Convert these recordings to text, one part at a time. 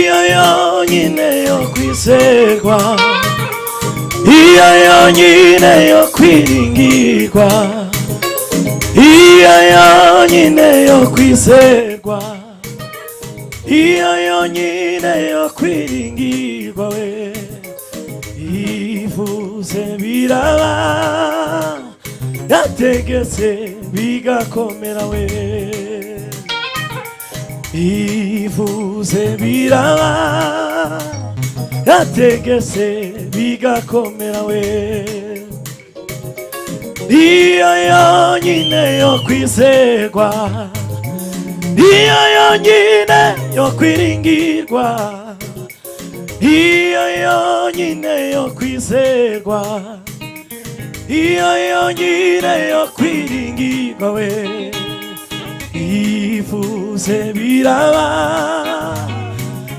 yonyine yo kwizerwa, iyo yonyine yo kwiringirwa, iyo yonyine yo kwizerwa, iyo yonyine yo kwiringirwa we. Ivuze biraba, yategetse bigakomera we. Ivuze biraba, yategetse bigakomera we. Iyo yonyine yo kwizerwa, iyo yonyine yo kwiringirwa, iyo yonyine yo kwizerwa, iyo yonyine yo kwiringirwa we. Ivuze biraba,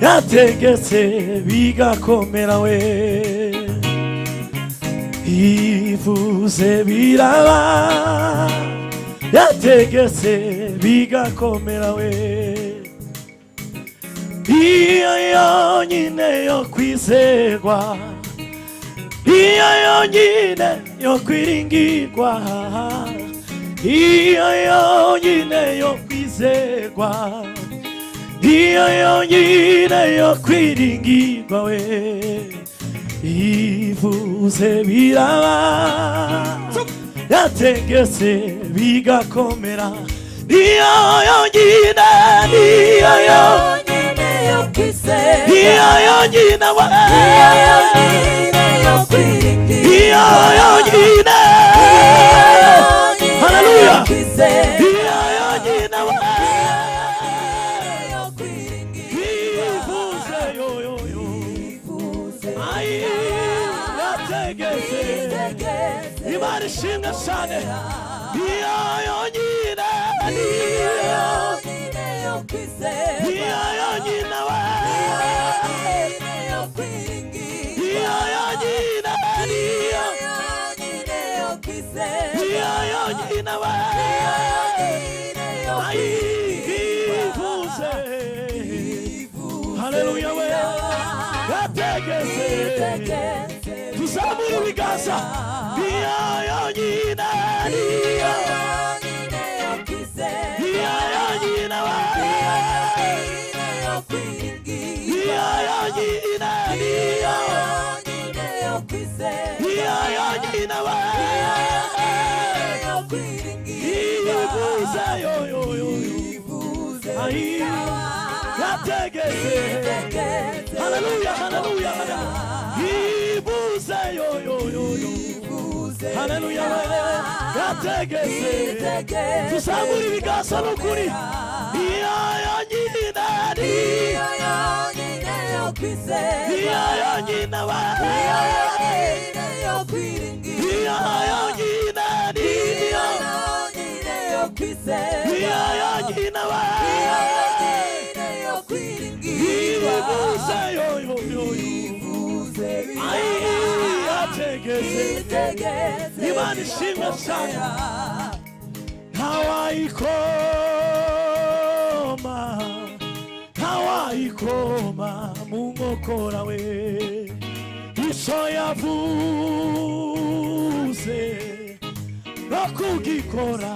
yategetse bigakomera we. Ivuze biraba, yategetse bigakomera we. Iyo yonyine yo kwizerwa, iyo yonyine yo kwiringirwa, iyo yonyine yo kwizerwa, iyo yonyine yo kwiringirwa we. Ivuze biraba, yategetse bigakomera. Iyo yonyine, iyo yonyine yo kwizerwa, iyo yonyine we, iyo yonyine yo kwiringirwa, iyo yonyine, haleluya, iyo yonyine we, yo kwiringirwa. Ivuze yo yo yo, ai yategetse, Imana ishimwe cyane. Iyo yonyine, iyo yonyine yo kwizerwa, iyo yonyine we, yo kwiringirwa, iyo yonyine, iyo yonyine yo kwizerwa, iyo yonyine we, yo kwiringirwa. Ivuze, haleluya we, yategetse, tuzamure ibiganza. Iyo yonyine, iyo yonyine yo kwizerwa, iyo yonyine we, yo kwiringirwa, iyo yonyine, iyo yonyine yo kwizerwa, iyo yonyine we, yo kwiringirwa. Ivuze yo yo yo, ivuze, ai yategetse, haleluya haleluya haleluya. Ivuze yo yo yo yo, haleluya we, yategetse, tuzamure ibiganza n'ukuri. Iyo yonyine, iyo yonyine yo kwizerwa, iyo yonyine we, iyo yonyine yo kwiringirwa, iyo yonyine, iyo yonyine yo kwizerwa, iyo yonyine we, iyo yonyine yo kwiringirwa. Imana ishimwe cyane ntawayikoma mu nkokora we icyo yavuze no kugikora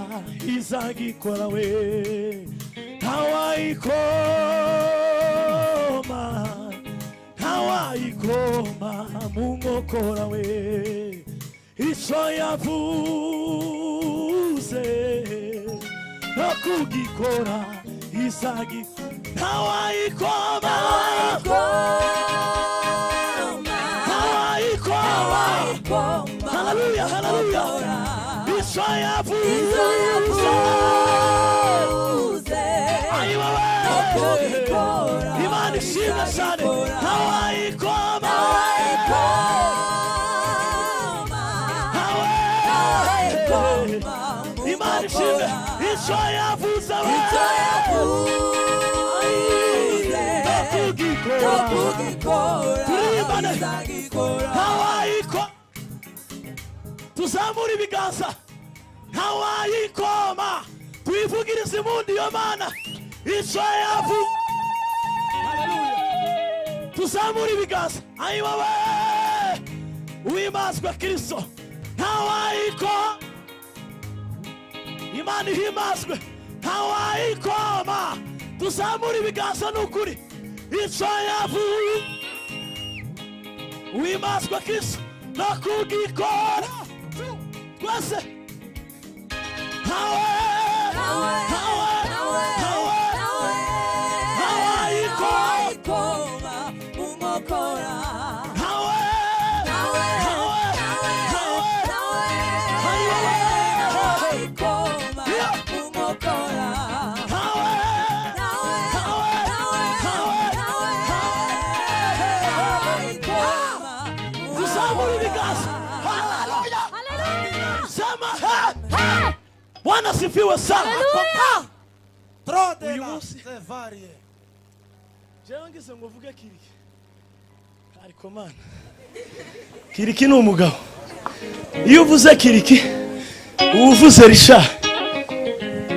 izagikora we ntawayikoma mu nkokora we icyo yavuze no kugikora izagikora ntawayikoma haleluya haleluya icyo yavuze Imana ishimwe cyane ntawayikoma Imana ishimwe icyo yavuze tuzamura ibiganza ntawayikoma tuyivugirize impundu iyo Mana icyo yavuze tuzamura ibiganza ayiwawe uhimbazwe Kristo ntawayikoma Imana ihimbazwe ntawayikoma tuzamura ibiganza n'ukuri icyo yavuze uhimbazwe Kristo no kugikora twese Bwana sifiwe sana. Uyu munsi jewe ngise ngo vuge Kiriki ariko Mana Kiriki ni umugabo iyo uvuze Kiriki uvuze Risha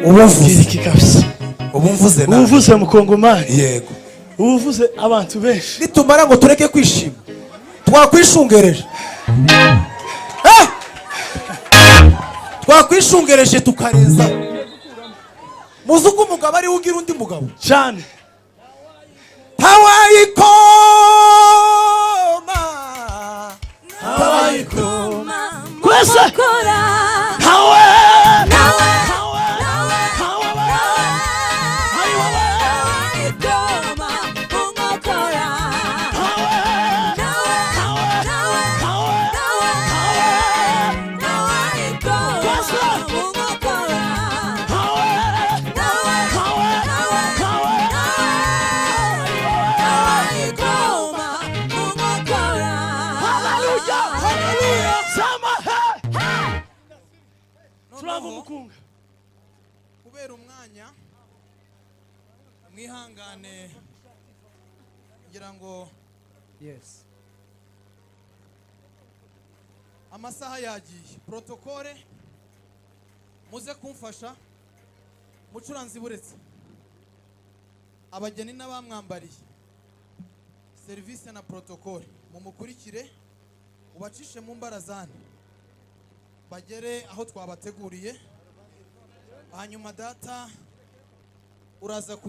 uvuze Kiriki kabisa ubumvuze na uvuze Mukongomani yego uvuze abantu benshi nitumara ngo tureke kwishima twakwishungereje twakwishungereje tukareza muzuko umugabo ari ugira undi mugabo cyane ntawayikoma kwese kubera umwanya mwihangane ngira ngo yes amasaha yagiye protokole muze kumfasha mucuranzi buretse abageni n'abamwambariye service na protokole mumukurikire ubacishe mu mbarazani bagere aho twabateguriye hanyuma data uraza ku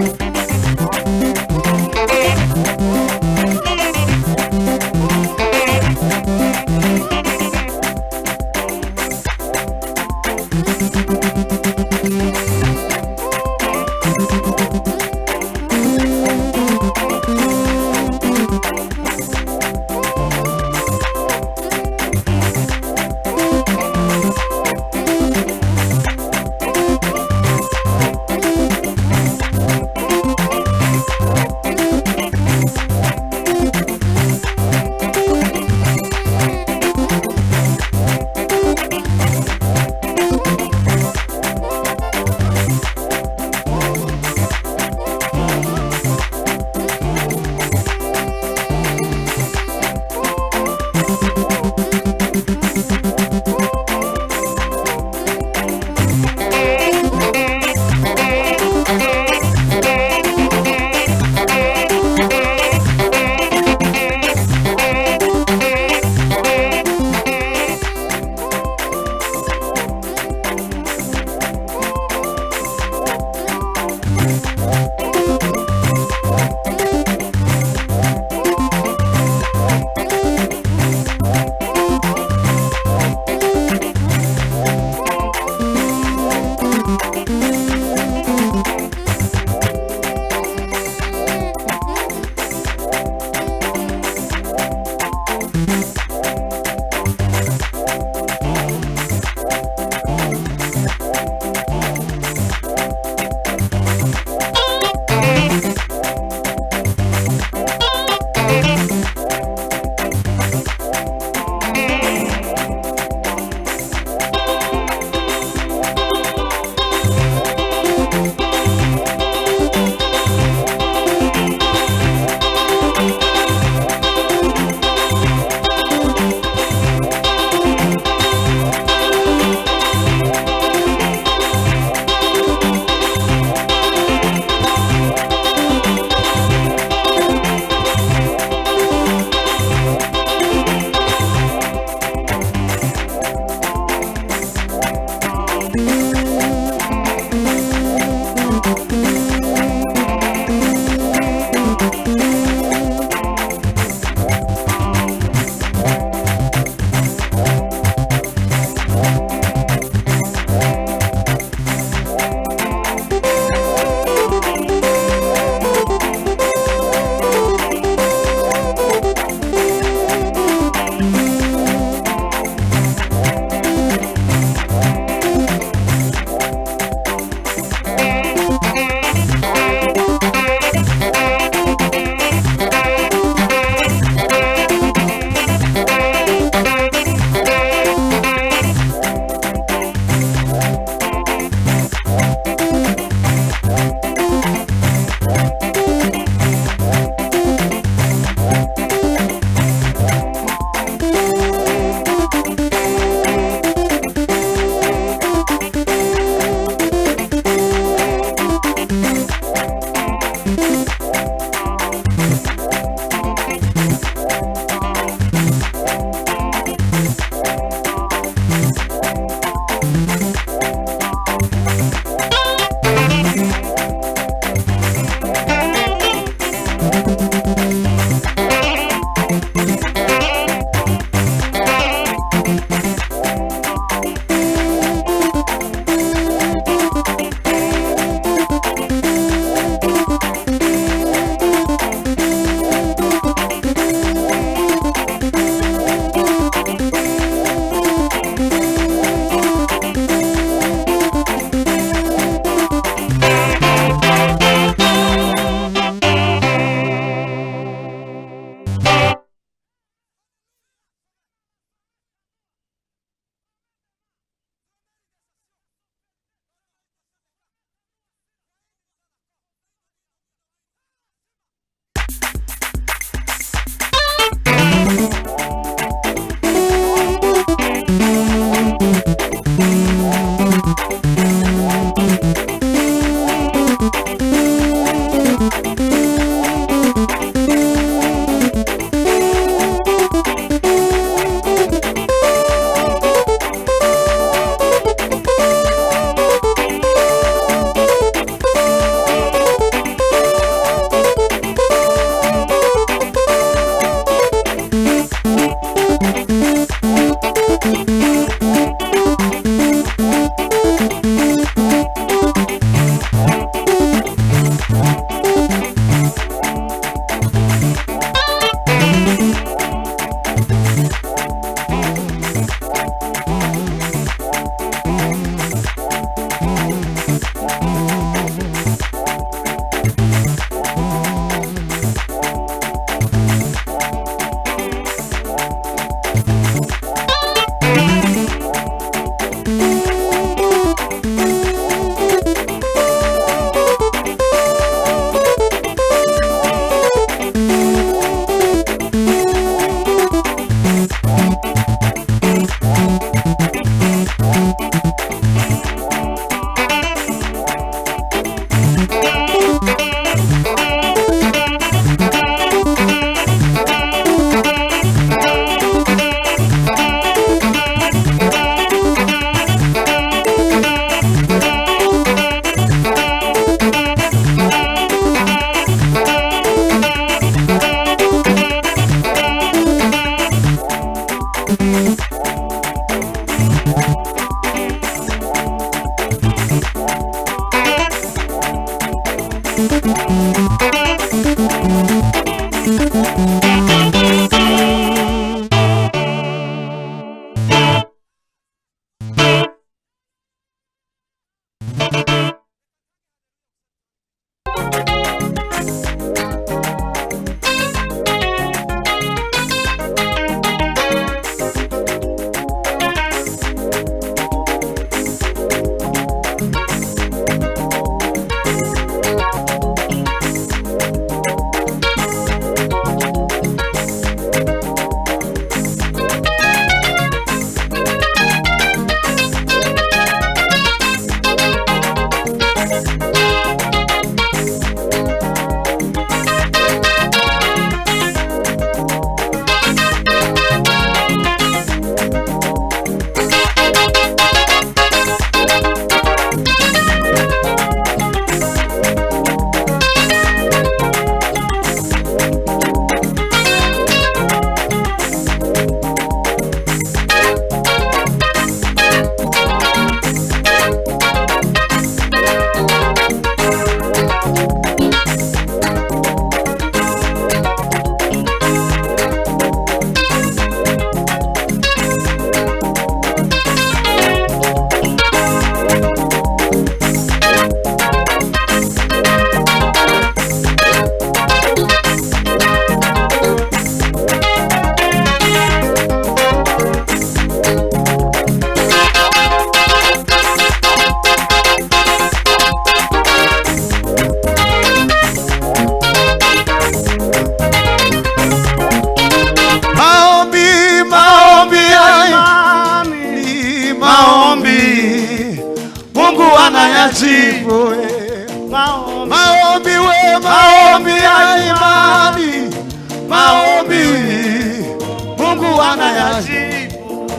anayajibu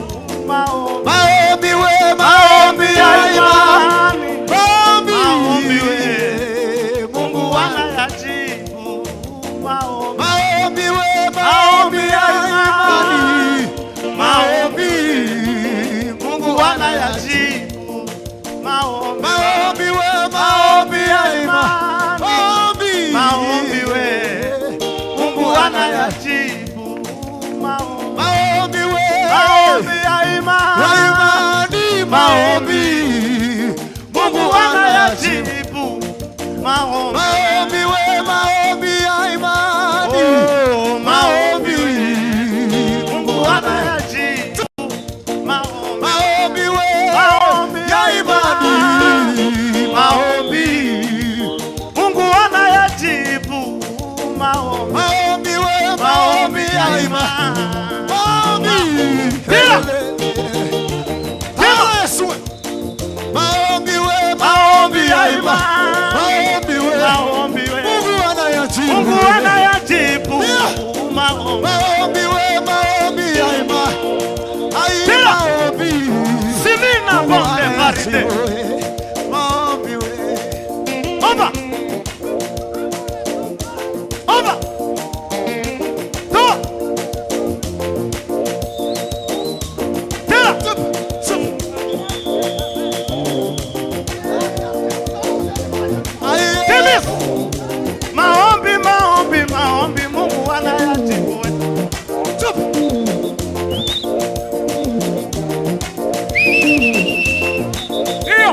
maombi. Maombi we, Maombi ya imani. maombi we, Mungu anayajibu maombi. maombi we, Maombi ya imani. maombi, Mungu anayajibu maombi. maombi we, Maombi ya imani. maombi, Maombi we, Mungu anayajibu maombi. maombi we, Maombi ya imani. maombi, Mungu anayajibu maombi. maombi we, maombi ya imani, Oh, maombi we, Mungu anayajibu maombi. maombi we, Maombi ya imani, maombi, Mungu anayajibu maombi. maombi we, Maombi ya imani, imani. maombi, Tena. Yesu, maombi we, Maombi ya imani. maombi we, Maombi we, Mungu anayajibu, Mungu anayajibu maombi. maombi we, maombi ya imani, Tena. maombi, Simina bonde maride. maombi we, Oba. Oba. Toa. Tena. Temis. Maombi, maombi, maombi, Mungu anayajibu. Iyo.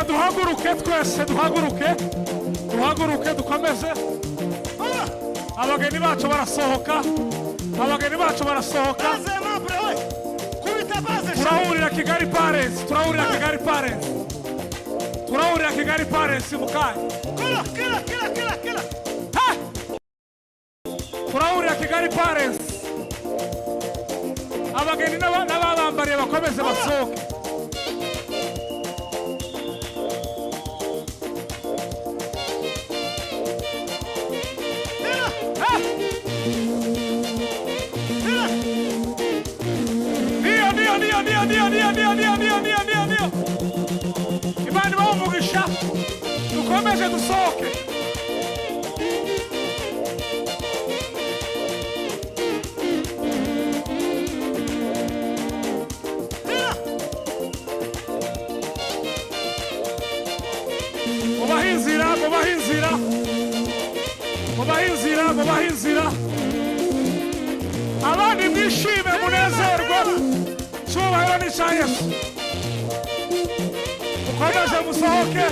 duhaguruke twese duhaguruke dukomeze. Abageni bacu barasohoka, abageni bacu barasohoka. Turahurira Kigali Parents, turahurira Kigali Parents, turahurira Kigali Parents mukanya. Turahurira Kigali Parents. Abageni n'ababambariye bakomeze basohoke. Dio. Imani bamugisha dukomeze dusohoke. Mubahinzira abandi mwishime munezerwe. Cyubahiro ni cya Yesu. Badaje musohoke.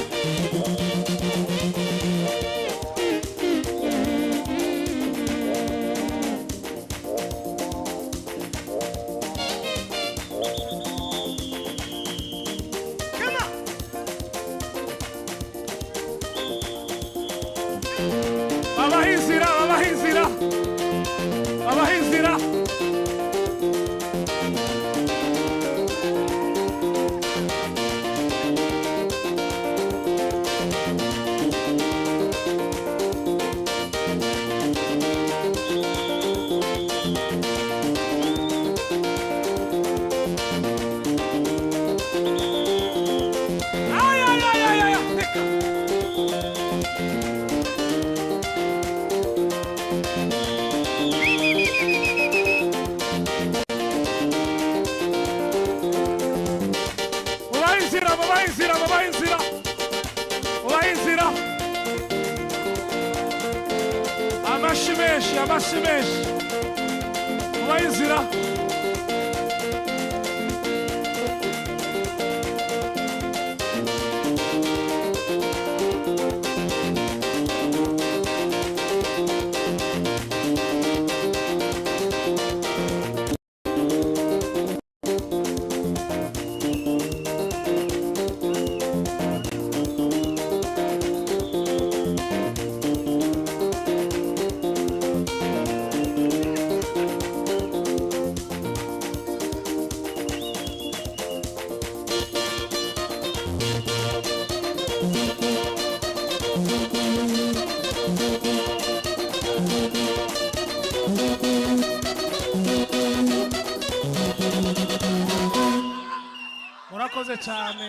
Abahinzira, abahinzira. Abahinzira. Ay, ay, ay, ay, ay. Abahinzira, abahinzira, abahinzira. Abahinzira. Amashi menshi, amashi menshi. Abahinzira. Murakoze cyane.